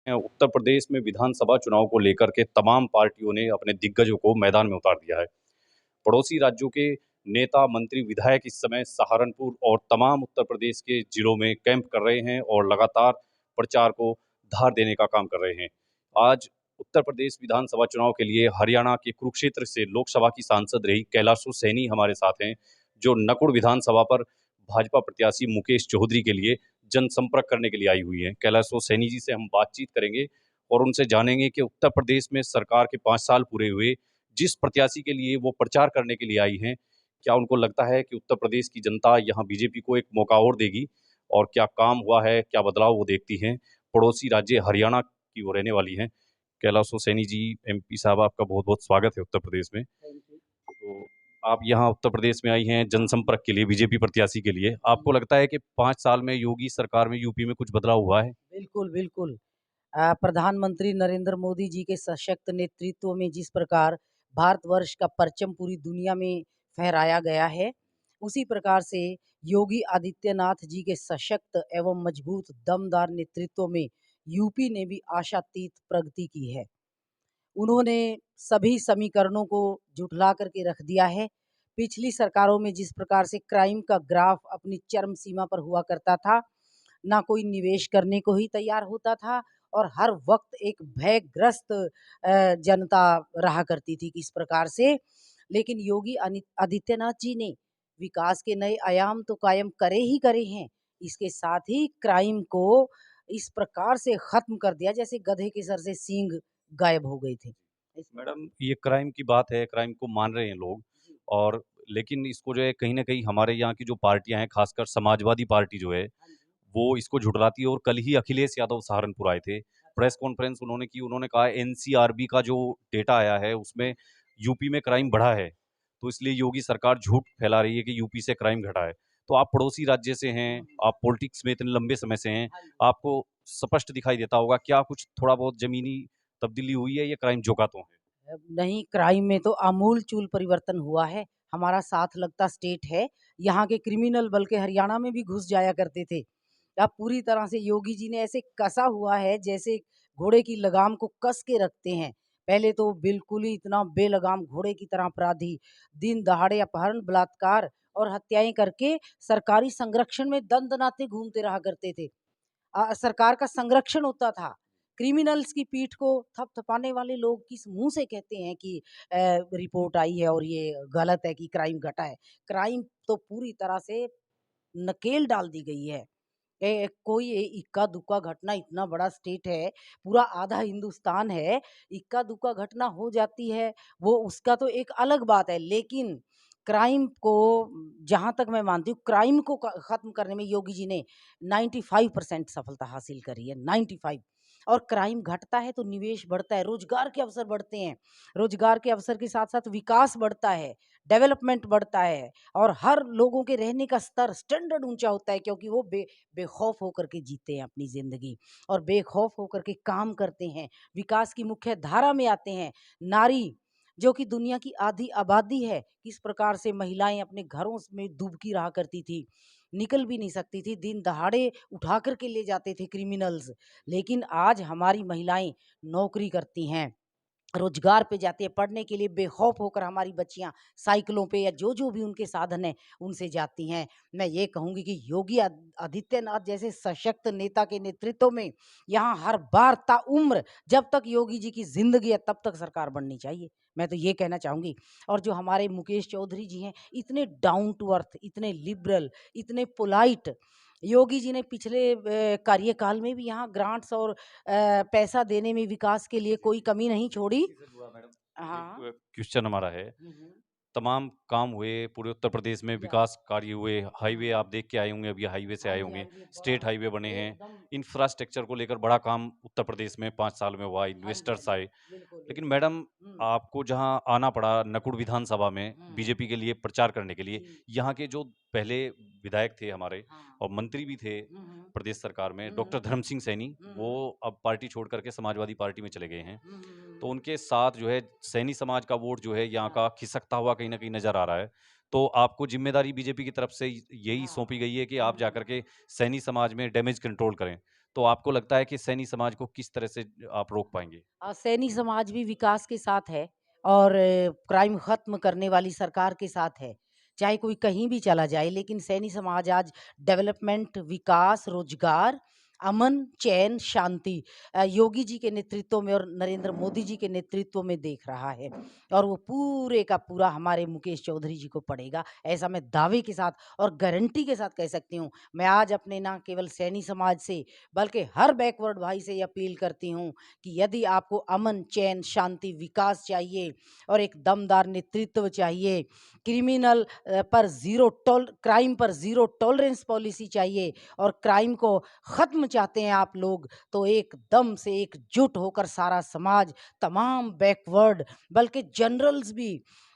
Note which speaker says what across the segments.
Speaker 1: उत्तर प्रदेश में विधानसभा चुनाव को लेकर के तमाम पार्टियों ने अपने दिग्गजों को मैदान में उतार दिया है। पड़ोसी राज्यों के नेता, मंत्री, विधायक इस समय सहारनपुर और तमाम उत्तर प्रदेश के जिलों में कैंप कर रहे हैं और लगातार प्रचार को धार देने का काम कर रहे हैं। आज उत्तर प्रदेश विधानसभा चुनाव के लिए हरियाणा के कुरुक्षेत्र से लोकसभा की सांसद रही कैलाशो सैनी हमारे साथ हैं, जो नकुड़ विधानसभा पर भाजपा प्रत्याशी मुकेश चौधरी के लिए जनसंपर्क करने के लिए आई हुई हैं। कैलाशो सैनी जी से हम बातचीत करेंगे और उनसे जानेंगे कि उत्तर प्रदेश में सरकार के 5 साल पूरे हुए, जिस प्रत्याशी के लिए वो प्रचार करने के लिए आई हैं, क्या उनको लगता है कि उत्तर प्रदेश की जनता यहाँ बीजेपी को एक मौका और देगी? और क्या काम हुआ है, क्या बदलाव वो देखती हैं? पड़ोसी राज्य हरियाणा की वो रहने वाली हैं। कैलाशो सैनी जी, एमपी साहब, आपका बहुत-बहुत स्वागत है उत्तर प्रदेश में। तो आप यहाँ उत्तर प्रदेश में आई हैं जनसंपर्क के लिए, बीजेपी प्रत्याशी के लिए। आपको लगता है कि 5 साल में योगी सरकार में यूपी में कुछ बदलाव हुआ है?
Speaker 2: बिल्कुल, बिल्कुल। प्रधानमंत्री नरेंद्र मोदी जी के सशक्त नेतृत्व में जिस प्रकार भारतवर्ष का परचम पूरी दुनिया में फहराया गया है, उसी प्रकार से योगी आदित्यनाथ जी के सशक्त एवं मजबूत दमदार नेतृत्व में यूपी ने भी आशातीत प्रगति की है। उन्होंने सभी समीकरणों को जुटला करके रख दिया है। पिछली सरकारों में जिस प्रकार से क्राइम का ग्राफ अपनी चरम सीमा पर हुआ करता था, ना कोई निवेश करने को ही तैयार होता था और हर वक़्त एक भयग्रस्त जनता रहा करती थी किस प्रकार से। लेकिन योगी आदित्यनाथ जी ने विकास के नए आयाम तो कायम करे ही करे हैं, इसके साथ ही क्राइम को इस प्रकार से ख़त्म कर दिया जैसे गधे के सर से सींग गायब हो गए थे।
Speaker 1: मैडम, ये क्राइम की बात है, क्राइम को मान रहे हैं लोग,
Speaker 2: जी,
Speaker 1: और लेकिन इसको जो है कहीं न कहीं हमारे यहाँ की जो पार्टियाँ हैं, खासकर समाजवादी पार्टी जो है,
Speaker 2: हाँ जी।
Speaker 1: वो इसको झुठलाती है। और कल ही अखिलेश यादव सहारनपुर आए थे। प्रेस कॉन्फ्रेंस उन्होंने की, उन्होंने कहा एनसीआरबी का जो डेटा आया है उसमें यूपी में क्राइम बढ़ा है। तो इसलिए योगी सरकार झूठ फैला रही है कि यूपी से क्राइम घटा है। तो आप पड़ोसी राज्य से हैं, आप पॉलिटिक्स में इतने लंबे समय से हैं,
Speaker 2: हाँ जी।
Speaker 1: आपको स्पष्ट दिखाई देता होगा, क्या कुछ थोड़ा बहुत ज़मीनी तब्दीली हुई है या क्राइम जो का त्यों है?
Speaker 2: नहीं, क्राइम में तो आमूल-चूल परिवर्तन हुआ है। हमारा साथ लगता स्टेट है, यहाँ के क्रिमिनल बल्कि हरियाणा में भी घुस जाया करते थे। अब पूरी तरह से योगी जी ने ऐसे कसा हुआ है जैसे घोड़े की लगाम को कस के रखते हैं। पहले तो बिल्कुल ही इतना बेलगाम घोड़े की तरह अपराधी दिन दहाड़े अपहरण, बलात्कार और हत्याएँ करके सरकारी संरक्षण में दंदनाते घूमते रहा करते थे। सरकार का संरक्षण होता था। क्रिमिनल्स की पीठ को थपथपाने वाले लोग किस मुँह से कहते हैं कि रिपोर्ट आई है और ये गलत है कि क्राइम घटा है। क्राइम तो पूरी तरह से नकेल डाल दी गई है। कोई इक्का-दुक्का घटना इतना बड़ा स्टेट है, पूरा आधा हिंदुस्तान है, इक्का-दुक्का घटना हो जाती है, वो उसका तो एक अलग बात है। लेकिन क्राइम को जहाँ तक मैं मानती हूँ, क्राइम को क ख़त्म करने में योगी जी ने 95% सफलता हासिल करी है, 95। और क्राइम घटता है तो निवेश बढ़ता है, रोज़गार के अवसर बढ़ते हैं। रोज़गार के अवसर के साथ-साथ विकास बढ़ता है, डेवलपमेंट बढ़ता है और हर लोगों के रहने का स्तर, स्टैंडर्ड ऊँचा होता है क्योंकि वो बेखौफ होकर के जीते हैं अपनी ज़िंदगी और बेखौफ होकर के काम करते हैं, विकास की मुख्य धारा में आते हैं। नारी जो कि दुनिया की आधी आबादी है, किस प्रकार से महिलाएँ अपने घरों में डूबकी रहा करती थी, निकल भी नहीं सकती थी, दिन दहाड़े उठा कर के ले जाते थे क्रिमिनल्स। लेकिन आज हमारी महिलाएँ नौकरी करती हैं। रोजगार पे जाती है, पढ़ने के लिए बेखौफ होकर हमारी बच्चियाँ साइकिलों पे या जो-जो भी उनके साधन हैं, उनसे जाती हैं। मैं ये कहूँगी कि योगी आदित्यनाथ जैसे सशक्त नेता के नेतृत्व में यहाँ हर बार ताउम्र जब तक योगी जी की ज़िंदगी है, तब तक सरकार बननी चाहिए। मैं तो ये कहना चाहूँगी और जो हमारे मुकेश चौधरी जी हैं, इतने डाउन टू अर्थ, इतने लिबरल, इतने पोलाइट योगी जी ने पिछले कार्यकाल में भी यहाँ ग्रांट्स और पैसा देने में विकास के लिए कोई कमी नहीं छोड़ी।
Speaker 1: इसी से जुड़ा मैडम एक
Speaker 2: हाँ।
Speaker 1: क्वेश्चन हमारा है।
Speaker 2: हुँ, हुँ।
Speaker 1: तमाम काम हुए, पूरे उत्तर प्रदेश में
Speaker 2: या
Speaker 1: विकास कार्य हुए,
Speaker 2: हुँ,
Speaker 1: हाईवे
Speaker 2: हुँ।
Speaker 1: आप देख के आए होंगे, अभी हाईवे से
Speaker 2: हाँ
Speaker 1: आए
Speaker 2: जी,
Speaker 1: होंगे,
Speaker 2: हाँ जी, बड़ा
Speaker 1: स्टेट हाईवे बने हैं,
Speaker 2: एकदम
Speaker 1: इंफ्रास्ट्रक्चर को लेकर बड़ा काम उत्तर प्रदेश में 5 साल में हुआ,
Speaker 2: हाँ जी, हाँ
Speaker 1: इन्वेस्टर्स
Speaker 2: जी।
Speaker 1: आए।
Speaker 2: बिल्कुल,
Speaker 1: लेकिन
Speaker 2: बिल्कुल।
Speaker 1: मैडम,
Speaker 2: हुँ,
Speaker 1: आपको जहाँ आना पड़ा नकुड़ विधानसभा में
Speaker 2: हुँ, हुँ।
Speaker 1: बीजेपी के लिए प्रचार करने के लिए,
Speaker 2: जी।
Speaker 1: यहाँ के जो पहले विधायक थे हमारे
Speaker 2: हाँ।
Speaker 1: और मंत्री भी थे
Speaker 2: हुँ, हुँ।
Speaker 1: प्रदेश सरकार में,
Speaker 2: हुँ,
Speaker 1: डॉक्टर
Speaker 2: हुँ।
Speaker 1: धर्म सिंह सैनी,
Speaker 2: हुँ,
Speaker 1: वो
Speaker 2: हुँ।
Speaker 1: अब पार्टी छोड़ कर के समाजवादी पार्टी में चले गए हैं।
Speaker 2: हुँ, हुँ, हुँ,
Speaker 1: तो
Speaker 2: हुँ।
Speaker 1: उनके साथ जो है सैनी समाज का वोट जो है यहाँ
Speaker 2: हाँ,
Speaker 1: का खिसकता हुआ कहीं न कहीं नज़र आ रहा है। तो आपको ज़िम्मेदारी बीजेपी की तरफ से यही
Speaker 2: हाँ।
Speaker 1: सौंपी गई है कि
Speaker 2: हुँ,
Speaker 1: आप
Speaker 2: हुँ।
Speaker 1: जाकर के सैनी समाज में डैमेज कंट्रोल करें। तो आपको लगता है कि सैनी समाज को किस तरह से आप रोक पाएँगे?
Speaker 2: सैनी समाज भी विकास के साथ है और क्राइम खत्म करने वाली सरकार के साथ है। चाहे कोई कहीं भी चला जाए, लेकिन सैनी समाज आज डेवलपमेंट, विकास, रोजगार, अमन, चैन, शांति योगी जी के नेतृत्व में और नरेंद्र मोदी जी के नेतृत्व में देख रहा है। और वो पूरे का पूरा हमारे मुकेश चौधरी जी को पड़ेगा, ऐसा मैं दावे के साथ और गारंटी के साथ कह सकती हूँ। मैं आज अपने ना केवल सैनी समाज से, बल्कि हर बैकवर्ड भाई से ये अपील करती हूँ कि यदि आपको अमन, चैन, शांति, विकास चाहिए और एक दमदार नेतृत्व चाहिए, क्राइम पर ज़ीरो टॉलरेंस पॉलिसी चाहिए और क्राइम को ख़त्म चाहते हैं आप लोग, तो एकदम से एकजुट होकर सारा समाज, तमाम बैकवर्ड, बल्कि जनरल्स भी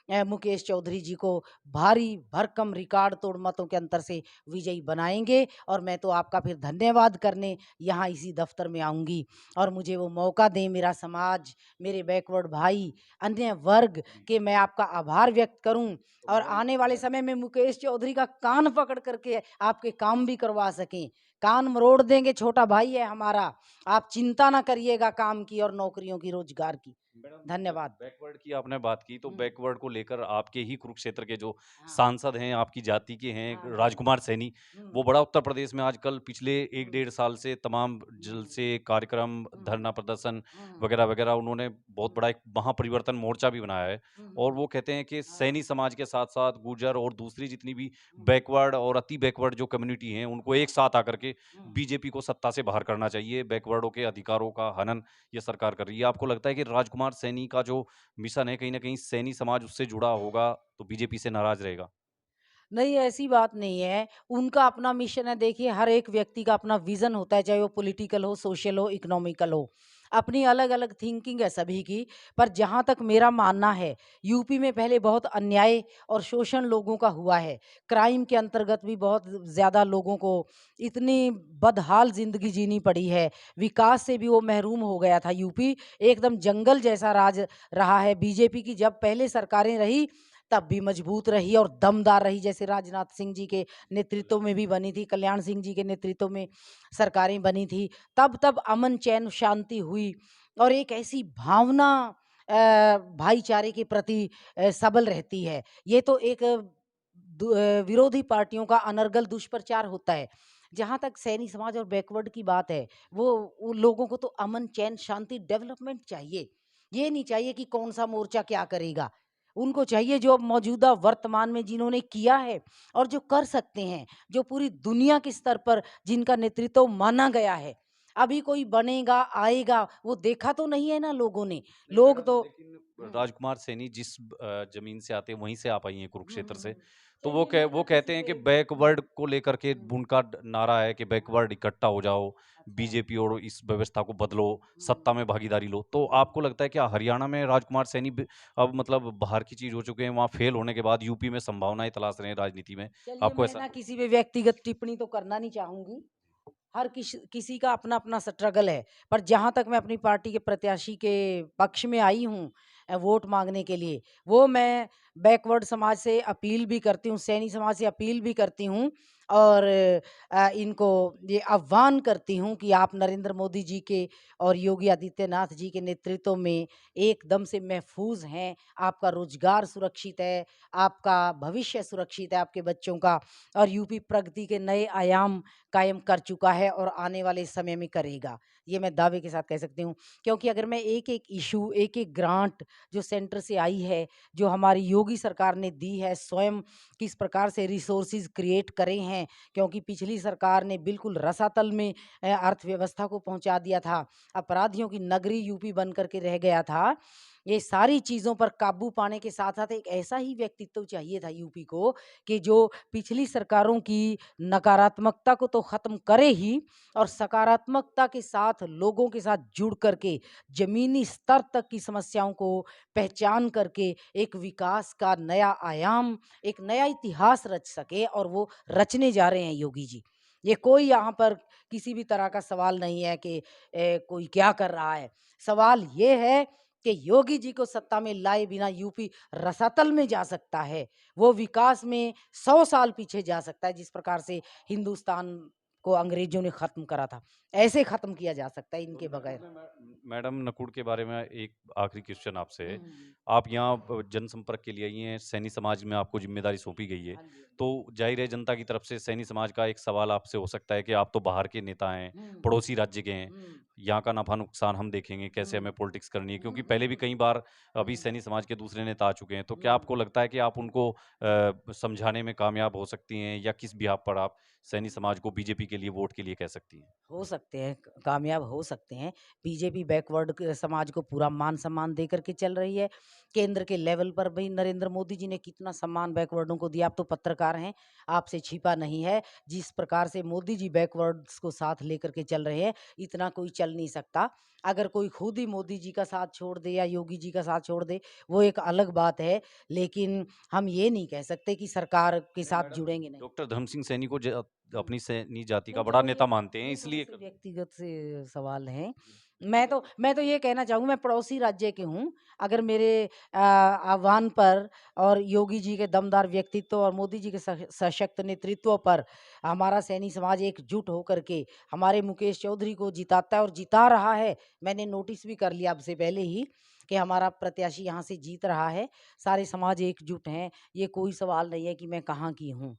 Speaker 2: मुकेश चौधरी जी को भारी भरकम रिकॉर्ड तोड़ मतों के अंतर से विजयी बनाएँगे। और मैं तो आपका फिर धन्यवाद करने यहाँ इसी दफ़्तर में आऊँगी और मुझे वो मौका दें मेरा समाज, मेरे बैकवर्ड भाई, अन्य वर्ग, कि मैं आपका आभार व्यक्त करूँ और आने वाले समय में मुकेश चौधरी का कान पकड़ करके आपके काम भी करवा सकें। कान मरोड़ देंगे, छोटा भाई है हमारा। आप चिंता ना करिएगा काम की और नौकरियों की, रोज़गार की।
Speaker 1: मैडम, जब
Speaker 2: धन्यवाद।
Speaker 1: बैकवर्ड की आपने बात की, तो
Speaker 2: हुँ।
Speaker 1: बैकवर्ड को लेकर आपके ही कुरुक्षेत्र के जो
Speaker 2: हाँ,
Speaker 1: सांसद हैं, आपकी जाति के
Speaker 2: हाँ,
Speaker 1: हैं,
Speaker 2: जी।
Speaker 1: राजकुमार सैनी,
Speaker 2: हुँ,
Speaker 1: वो बड़ा उत्तर प्रदेश में आजकल पिछले 1
Speaker 2: हुँ,
Speaker 1: डेढ़ साल से तमाम
Speaker 2: हुँ,
Speaker 1: जलसे, कार्यक्रम,
Speaker 2: हुँ,
Speaker 1: धरना प्रदर्शन
Speaker 2: हुँ,
Speaker 1: वगैरह-वगैरह उन्होंने बहुत
Speaker 2: हुँ,
Speaker 1: बड़ा एक महापरिवर्तन मोर्चा भी बनाया है।
Speaker 2: हुँ,
Speaker 1: और
Speaker 2: हुँ,
Speaker 1: वो कहते हैं कि
Speaker 2: हाँ,
Speaker 1: सैनी समाज के साथ-साथ गुर्जर और दूसरी जितनी भी
Speaker 2: हुँ,
Speaker 1: बैकवर्ड और अति बैकवर्ड जो कम्युनिटी हैं, उनको एक साथ आकर के
Speaker 2: हुँ।
Speaker 1: बीजेपी को सत्ता से बाहर करना चाहिए। बैकवर्डों के अधिकारों का हनन ये सरकार कर रही है। आपको लगता है कि राजकुमार सैनी का जो मिशन है, कहीं न कहीं सैनी समाज उससे जुड़ा होगा, तो बीजेपी से नाराज़ रहेगा?
Speaker 2: नहीं, ऐसी बात नहीं है। उनका अपना मिशन है। देखिए, हर एक व्यक्ति का अपना विज़न होता है, चाहे वो पॉलिटिकल हो, सोशल हो, इकोनॉमिकल हो। अपनी अलग-अलग थिंकिंग है सभी की। पर जहाँ तक मेरा मानना है, यूपी में पहले बहुत अन्याय और शोषण लोगों का हुआ है। क्राइम के अंतर्गत भी बहुत ज़्यादा लोगों को इतनी बदहाल ज़िंदगी जीनी पड़ी है। विकास से भी वो महरूम हो गया था यूपी। एकदम जंगल जैसा राज रहा है। बीजेपी की जब पहले सरकारें रही, तब भी मजबूत रही और दमदार रही, जैसे राजनाथ सिंह जी के नेतृत्व में भी बनी थी, कल्याण सिंह जी के नेतृत्व में सरकारें बनी थी। तब अमन, चैन, शांति हुई और एक ऐसी भावना भाईचारे के प्रति सबल रहती है। ये तो एक विरोधी पार्टियों का अनर्गल दुष्प्रचार होता है। जहाँ तक सैनी समाज और बैकवर्ड की बात है, वो उन लोगों को तो अमन, चैन, शांति, डेवलपमेंट चाहिए। ये नहीं चाहिए कि कौन-सा मोर्चा क्या करेगा। उनको चाहिए जो अब मौजूदा वर्तमान में जिन्होंने किया है और जो कर सकते हैं, जो पूरी दुनिया के स्तर पर जिनका नेतृत्व माना गया है। अभी कोई बनेगा, आएगा, वो देखा तो नहीं है ना लोगों ने।
Speaker 1: नहीं
Speaker 2: लोग
Speaker 1: मैडम,
Speaker 2: तो
Speaker 1: लेकिन
Speaker 2: हुँ।
Speaker 1: राजकुमार सैनी जिस ज़मीन से आते हैं, वहीं से आप आई हैं
Speaker 2: हुँ,
Speaker 1: कुरुक्षेत्र
Speaker 2: हुँ,
Speaker 1: से।
Speaker 2: हुँ।
Speaker 1: तो
Speaker 2: चलिए मैं
Speaker 1: वो
Speaker 2: ना
Speaker 1: कहते
Speaker 2: किसी
Speaker 1: हैं कि
Speaker 2: पे
Speaker 1: बैकवर्ड को लेकर के
Speaker 2: हुँ,
Speaker 1: उनका नारा है कि
Speaker 2: हाँ,
Speaker 1: बैकवर्ड इकट्ठा हो जाओ,
Speaker 2: अच्छा।
Speaker 1: बीजेपी और इस व्यवस्था को बदलो,
Speaker 2: हुँ,
Speaker 1: सत्ता में भागीदारी लो। तो
Speaker 2: हुँ।
Speaker 1: आपको लगता है क्या हरियाणा में राजकुमार सैनी अब मतलब बाहर की चीज़ हो चुके हैं, वहाँ फेल होने के बाद यूपी में संभावनाएँ तलाश रहे हैं राजनीति में?
Speaker 2: चलिए
Speaker 1: आपको
Speaker 2: मैं
Speaker 1: ऐसा
Speaker 2: ना किसी पे व्यक्तिगत टिप्पणी तो करना नहीं चाहूँगी। हर किसी का अपना-अपना स्ट्रगल है। पर जहाँ तक मैं अपनी पार्टी के प्रत्याशी के पक्ष में आई हूँ वोट माँगने के लिए, वो मैं बैकवर्ड समाज से अपील भी करती हूँ, सैनी समाज से अपील भी करती हूँ और इनको ये आह्वान करती हूँ कि आप नरेंद्र मोदी जी के और योगी आदित्यनाथ जी के नेतृत्व में एकदम से महफूज़ हैं, आपका रोज़गार सुरक्षित है, आपका भविष्य सुरक्षित है आपके बच्चों का और यूपी प्रगति के नए आयाम कायम कर चुका है और आने वाले समय में करेगा। ये मैं दावे के साथ कह सकती हूँ क्योंकि अगर मैं एक-एक इश्यू, एक-एक ग्रांट जो सेंटर से आई है, जो हमारी योगी सरकार ने दी है, स्वयं किस प्रकार से रिसोर्सेज़ क्रिएट करे हैं क्योंकि पिछली सरकार ने बिल्कुल रसातल में अर्थव्यवस्था को पहुँचा दिया था। अपराधियों की नगरी यूपी बन कर के रह गया था। ये सारी चीज़ों पर काबू पाने के साथ-साथ एक ऐसा ही व्यक्तित्व चाहिए था यूपी को कि जो पिछली सरकारों की नकारात्मकता को तो ख़त्म करे ही और सकारात्मकता के साथ लोगों के साथ जुड़ करके ज़मीनी स्तर तक की समस्याओं को पहचान करके एक विकास का नया आयाम, एक नया इतिहास रच सके और वो रचने जा रहे हैं योगी जी। ये कोई यहाँ पर किसी भी तरह का सवाल नहीं है कि कोई क्या कर रहा है। सवाल ये है कि योगी जी को सत्ता में लाए बिना यूपी रसातल में जा सकता है। वो विकास में 100 साल पीछे जा सकता है जिस प्रकार से हिंदुस्तान को अंग्रेजों ने खत्म करा था। ऐसे खत्म किया जा सकता है
Speaker 1: तो
Speaker 2: इनके बगैर।
Speaker 1: मैडम नकुड़ के बारे में एक आखिरी क्वेश्चन आपसे
Speaker 2: हुँ,
Speaker 1: है।
Speaker 2: हुँ, हुँ।
Speaker 1: आप यहाँ जनसंपर्क के लिए आई हैं, सैनी समाज में आपको जिम्मेदारी सौंपी गई है।
Speaker 2: हाँ जी, हाँ जी।
Speaker 1: तो जाहिर है जनता की तरफ से सैनी समाज का एक सवाल आपसे हो सकता है कि आप तो बाहर के नेता हैं,
Speaker 2: हुँ,
Speaker 1: पड़ोसी राज्य के हैं,
Speaker 2: हुँ,
Speaker 1: यहाँ का नफा नुकसान हम देखेंगे, कैसे
Speaker 2: हुँ,
Speaker 1: हमें पॉलिटिक्स करनी है।
Speaker 2: हुँ,
Speaker 1: क्योंकि
Speaker 2: हुँ,
Speaker 1: पहले भी
Speaker 2: हुँ,
Speaker 1: कई बार अभी
Speaker 2: हुँ,
Speaker 1: सैनी समाज के दूसरे नेता आ चुके हैं। तो क्या
Speaker 2: हुँ।
Speaker 1: आपको लगता है कि आप उनको समझाने में कामयाब हो सकती हैं या किस बिहाफ पर आप सैनी समाज को बीजेपी के लिए वोट के लिए कह सकती हैं?
Speaker 2: हो सकते हैं, कामयाब हो सकते हैं। बीजेपी बैकवर्ड क समाज को पूरा मान-सम्मान दे कर के चल रही है। केंद्र के लेवल पर भी नरेंद्र मोदी जी ने कितना सम्मान बैकवर्डों को दिया। आप तो पत्रकार हैं, आपसे छिपा नहीं है। जिस प्रकार से मोदी जी बैकवर्ड्स को साथ लेकर के चल रहे हैं, इतना कोई चल नहीं सकता। अगर कोई खुद ही मोदी जी का साथ छोड़ दे या योगी जी का साथ छोड़ दे, वो एक अलग बात है। लेकिन हम ये नहीं कह सकते कि सरकार के
Speaker 1: नहीं
Speaker 2: साथ
Speaker 1: मैडम,
Speaker 2: जुड़ेंगे नहीं।
Speaker 1: डॉक्टर धर्म सिंह सैनी को
Speaker 2: हुँ।
Speaker 1: अपनी सैनी जाति का
Speaker 2: नहीं
Speaker 1: बड़ा
Speaker 2: चलो
Speaker 1: नेता मानते हैं,
Speaker 2: ये
Speaker 1: इसलिए
Speaker 2: थोड़े-से व्यक्तिगत से सवाल हैं।
Speaker 1: नहीं
Speaker 2: मैं तो ये कहना चाहूँगी मैं पड़ोसी राज्य की हूँ। अगर मेरे आह्वान पर और योगी जी के दमदार व्यक्तित्व और मोदी जी के सशक्त नेतृत्व पर हमारा सैनी समाज एकजुट होकर के हमारे मुकेश चौधरी को जिताता है और जिता रहा है। मैंने नोटिस भी कर लिया अब से पहले ही कि हमारा प्रत्याशी यहाँ से जीत रहा है। सारे समाज एकजुट हैं। ये कोई सवाल नहीं है कि मैं कहाँ की हूँ।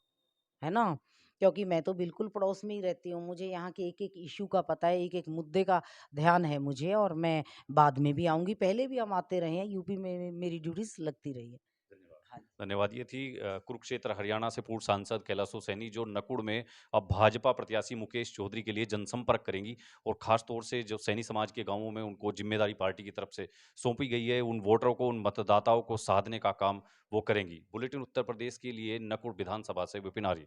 Speaker 2: है ना? क्योंकि मैं तो बिल्कुल पड़ोस में ही रहती हूँ, मुझे यहाँ के एक-एक इश्यू का पता है, एक-एक मुद्दे का ध्यान है मुझे और मैं बाद में भी आऊँगी, पहले भी हम आते रहे हैं, यूपी में मेरी ड्यूटीज़ लगती रही है।
Speaker 1: धन्यवाद।
Speaker 2: हाँ जी।
Speaker 1: धन्यवाद। ये थी कुरुक्षेत्र हरियाणा से पूर्व सांसद कैलाशो सैनी जो नकुड़ में अब भाजपा प्रत्याशी मुकेश चौधरी के लिए जनसंपर्क करेंगी और खास तौर से जो सैनी समाज के गांवों में उनको जिम्मेदारी पार्टी की तरफ से सौंपी गई है, उन वोटरों को, उन मतदाताओं को साधने का काम वो करेंगी। बुलेटिन उत्तर प्रदेश के लिए नकुड़ विधानसभा से विपिन आर्य।